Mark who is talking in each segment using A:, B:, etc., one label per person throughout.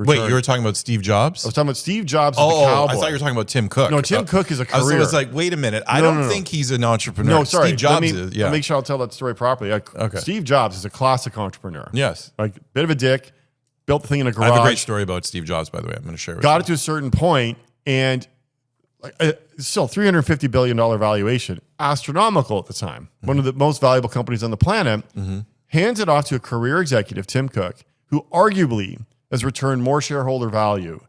A: Wait, you were talking about Steve Jobs?
B: I was talking about Steve Jobs as the cowboy.
A: I thought you were talking about Tim Cook.
B: No, Tim Cook is a career.
A: I was like, wait a minute. I don't think he's an entrepreneur.
B: No, sorry.
A: Steve Jobs is. Yeah.
B: Let me make sure I'll tell that story properly.
A: Okay.
B: Steve Jobs is a classic entrepreneur.
A: Yes.
B: Like, bit of a dick, built the thing in a garage.
A: I have a great story about Steve Jobs, by the way. I'm going to share with you.
B: Got it to a certain point, and still $350 billion valuation, astronomical at the time. One of the most valuable companies on the planet, hands it off to a career executive, Tim Cook, who arguably has returned more shareholder value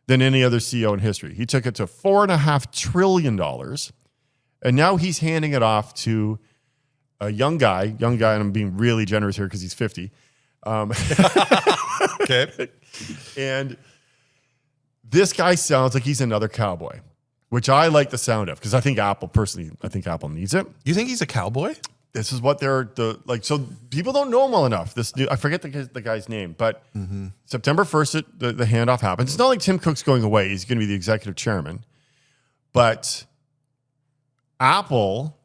B: than any other CEO in history. He took it to $4.5 trillion, and now he's handing it off to a young guy, and I'm being really generous here because he's 50.
A: Okay.
B: And this guy sounds like he's another cowboy, which I like the sound of because I think Apple needs it.
A: You think he's a cowboy?
B: This is what so people don't know him well enough. I forget the guy's name, but September 1st, the handoff happens. It's not like Tim Cook's going away. He's going to be the executive chairman. But Apple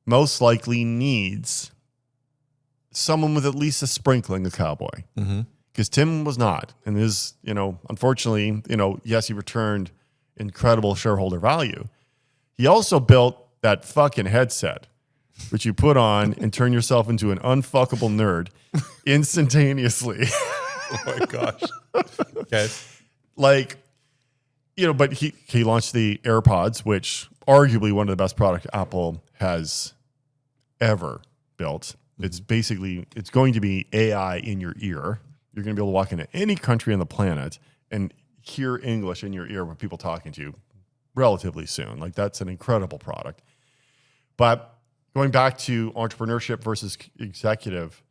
B: most likely needs someone with at least a sprinkling of cowboy. Because Tim was not. And unfortunately, yes, he returned incredible shareholder value. He also built that fucking headset, which you put on and turn yourself into an unfuckable nerd instantaneously.
A: Oh my gosh. Okay.
B: But he launched the AirPods, which arguably one of the best products Apple has ever built. It's going to be AI in your ear. You're going to be able to walk into any country on the planet and hear English in your ear with people talking to you relatively soon. Like, that's an incredible product. But going back to entrepreneurship versus executive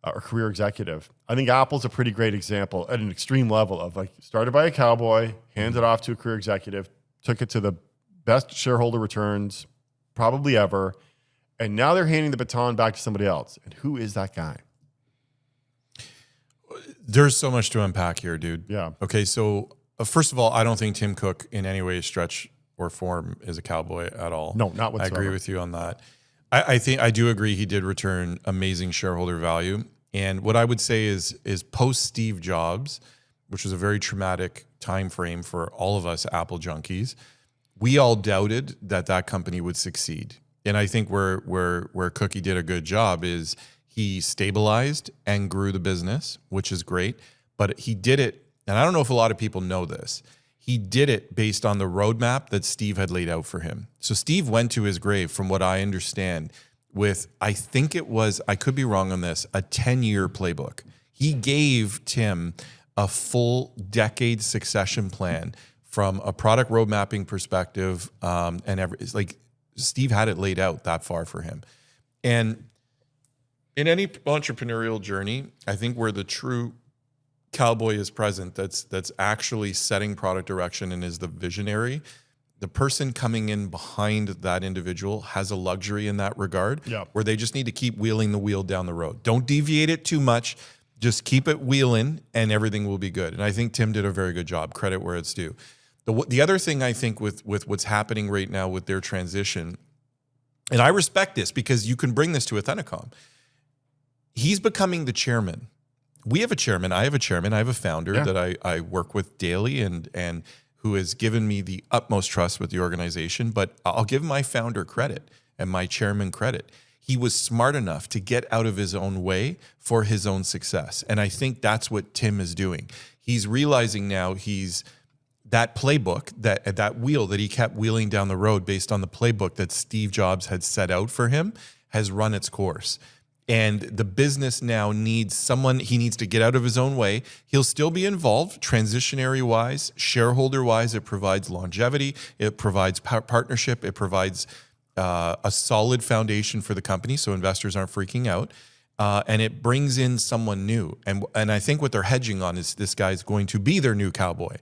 B: or career executive, I think Apple's a pretty great example at an extreme level of started by a cowboy, handed off to a career executive, took it to the best shareholder returns probably ever, and now they're handing the baton back to somebody else. And who is that guy?
A: There's so much to unpack here, dude.
B: Yeah.
A: Okay, so first of all, I don't think Tim Cook in any way, stretch, or form is a cowboy at all.
B: No, not whatsoever.
A: I agree with you on that. I do agree he did return amazing shareholder value. And what I would say is post Steve Jobs, which was a very traumatic time frame for all of us Apple junkies, we all doubted that company would succeed. And I think where Cookie did a good job is he stabilized and grew the business, which is great. But he did it, and I don't know if a lot of people know this, he did it based on the roadmap that Steve had laid out for him. So Steve went to his grave, from what I understand, with, I think it was, I could be wrong on this, a 10-year playbook. He gave Tim a full decade succession plan from a product road mapping perspective, it's like Steve had it laid out that far for him. And in any entrepreneurial journey, I think where the true cowboy is present, that's actually setting product direction and is the visionary, the person coming in behind that individual has a luxury in that regard, where they just need to keep wheeling the wheel down the road. Don't deviate it too much. Just keep it wheeling and everything will be good. And I think Tim did a very good job. Credit where it's due. The other thing I think with what's happening right now with their transition, and I respect this because you can bring this to Athenacom, he's becoming the chairman. We have a chairman. I have a chairman. I have a founder that I work with daily and who has given me the utmost trust with the organization. But I'll give my founder credit and my chairman credit. He was smart enough to get out of his own way for his own success. And I think that's what Tim is doing. He's realizing now that playbook, that wheel that he kept wheeling down the road based on the playbook that Steve Jobs had set out for him has run its course. And the business now needs someone, he needs to get out of his own way. He'll still be involved transitionary-wise, shareholder-wise. It provides longevity. It provides partnership. It provides a solid foundation for the company so investors aren't freaking out. And it brings in someone new. And I think what they're hedging on is this guy's going to be their new cowboy.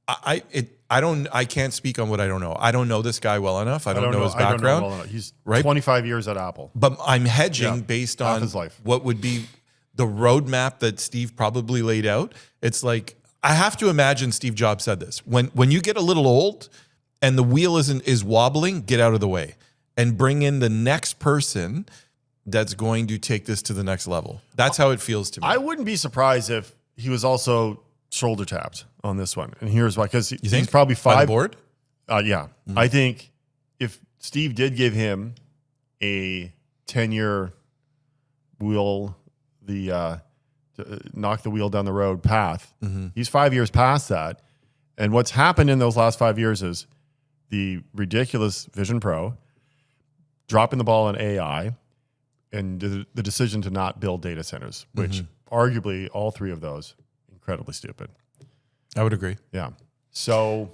A: I can't speak on what I don't know. I don't know this guy well enough. I don't know his background.
B: I don't know well enough. He's 25 years at Apple.
A: But I'm hedging based on
B: his life.
A: What would be the roadmap that Steve probably laid out. It's like, I have to imagine Steve Jobs said this. When you get a little old and the wheel is wobbling, get out of the way and bring in the next person that's going to take this to the next level. That's how it feels to me.
B: I wouldn't be surprised if he was also shoulder tapped on this one. And here's why. Because he's
A: think?
B: probably
A: By the
B: 5.
A: board?
B: Yeah. I think if Steve did give him a tenure wheel, to knock the wheel down the road path, he's 5 years past that. And what's happened in those last 5 years is the ridiculous Vision Pro, dropping the ball on AI, and the decision to not build data centers, which arguably all 3 of those, incredibly stupid.
A: I would agree.
B: Yeah. So,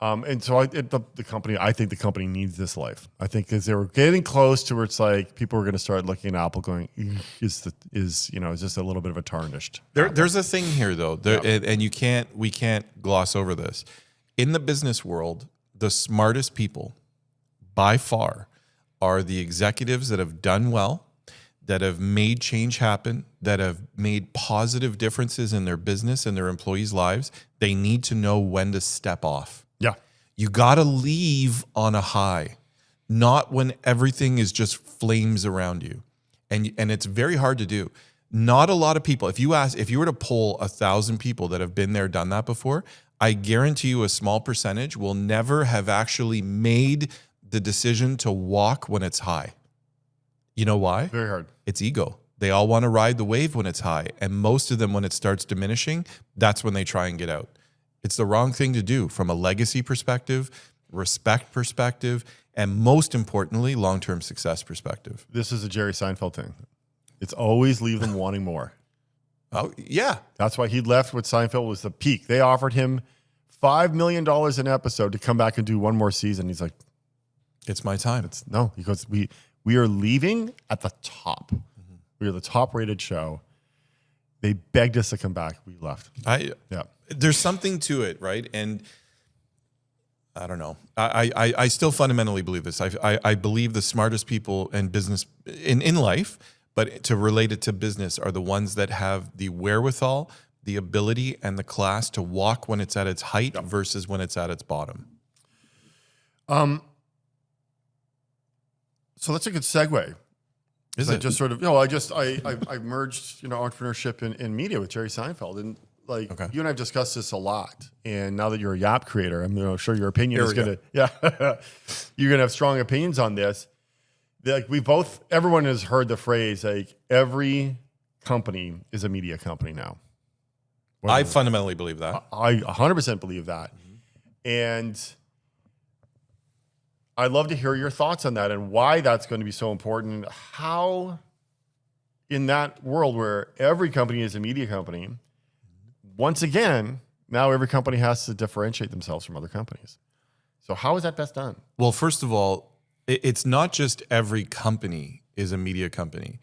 B: the company, I think the company needs this life. I think because they were getting close to where it's like people were going to start looking at Apple going, is just a little bit of a tarnished.
A: There's a thing here though, and we can't gloss over this. In the business world, the smartest people by far are the executives that have done well, that have made change happen, that have made positive differences in their business and their employees' lives. They need to know when to step off.
B: Yeah.
A: You got to leave on a high, not when everything is just flames around you. And it's very hard to do. Not a lot of people, if you were to poll 1,000 people that have been there, done that before, I guarantee you a small percentage will never have actually made the decision to walk when it's high. You know why?
B: Very hard.
A: It's ego. They all want to ride the wave when it's high. And most of them, when it starts diminishing, that's when they try and get out. It's the wrong thing to do from a legacy perspective, respect perspective, and most importantly, long-term success perspective.
B: This is a Jerry Seinfeld thing. It's always leave them wanting more.
A: Oh, yeah.
B: That's why he left with Seinfeld was the peak. They offered him $5 million an episode to come back and do one more season. He's like,
A: it's my time.
B: No, because we are leaving at the top. We are the top rated show. They begged us to come back. We left.
A: There's something to it, right? And I don't know. I still fundamentally believe this. I believe the smartest people in business in life, but to relate it to business, are the ones that have the wherewithal, the ability, and the class to walk when it's at its height versus when it's at its bottom.
B: So that's a good segue.
A: Is it?
B: Just sort of, I merged, entrepreneurship and media with Jerry Seinfeld. And you and I have discussed this a lot. And now that you're a Yap creator, I'm sure your opinion is going to, you're going to have strong opinions on this. Everyone has heard the phrase, every company is a media company now.
A: I fundamentally believe that.
B: I 100% believe that. And I'd love to hear your thoughts on that and why that's going to be so important. How, in that world where every company is a media company, once again, now every company has to differentiate themselves from other companies. So how is that best done?
A: Well, first of all, it's not just every company is a media company.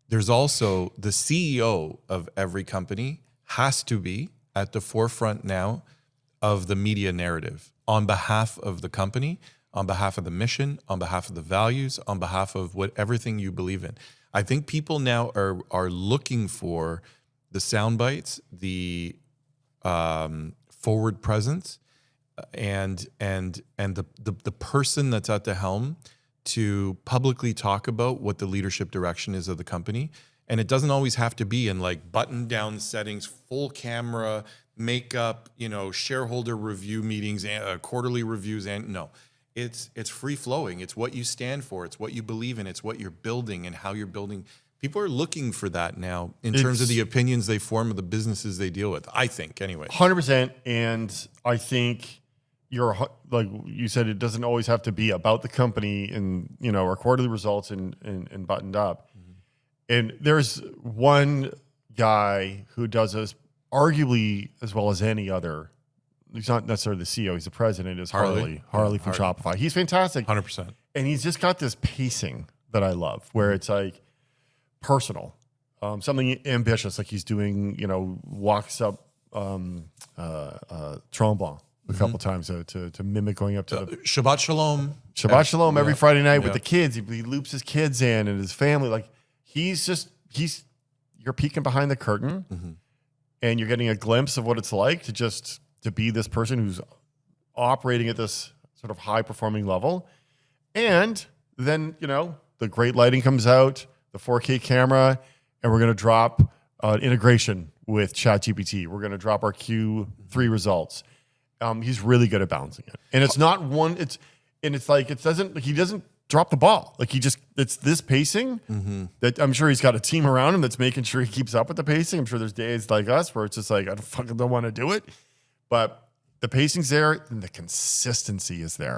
A: There's also the CEO of every company has to be at the forefront now of the media narrative on behalf of the company, on behalf of the mission, on behalf of the values, on behalf of everything you believe in. I think people now are looking for the sound bites, the forward presence, and the person that's at the helm to publicly talk about what the leadership direction is of the company. And it doesn't always have to be in button down settings, full camera, makeup, shareholder review meetings, quarterly reviews, and no. It's free flowing. It's what you stand for. It's what you believe in. It's what you're building and how you're building. People are looking for that now in terms of the opinions they form of the businesses they deal with. I think, anyway.
B: 100%. And I think like you said, it doesn't always have to be about the company and our quarterly results and buttoned up. And there's one guy who does this arguably as well as any other. He's not necessarily the CEO. He's the president. Is Harley from Shopify. He's fantastic.
A: 100%.
B: And he's just got this pacing that I love, where it's personal, something ambitious, like he's doing. Walks up Tremblant a couple times to mimic going up to the
A: Shabbat Shalom.
B: Shabbat Shalom every Friday night with the kids. He loops his kids in and his family. You're peeking behind the curtain, and you're getting a glimpse of what it's like to be this person who's operating at this sort of high performing level. And then, the great lighting comes out, the 4K camera, and we're going to drop integration with ChatGPT. We're going to drop our Q3 results. He's really good at balancing it, and it's not one. It's like he doesn't drop the ball. Like it's this pacing that I'm sure he's got a team around him that's making sure he keeps up with the pacing. I'm sure there's days like us where it's just like I fucking don't want to do it, but the pacing's there and the consistency is there.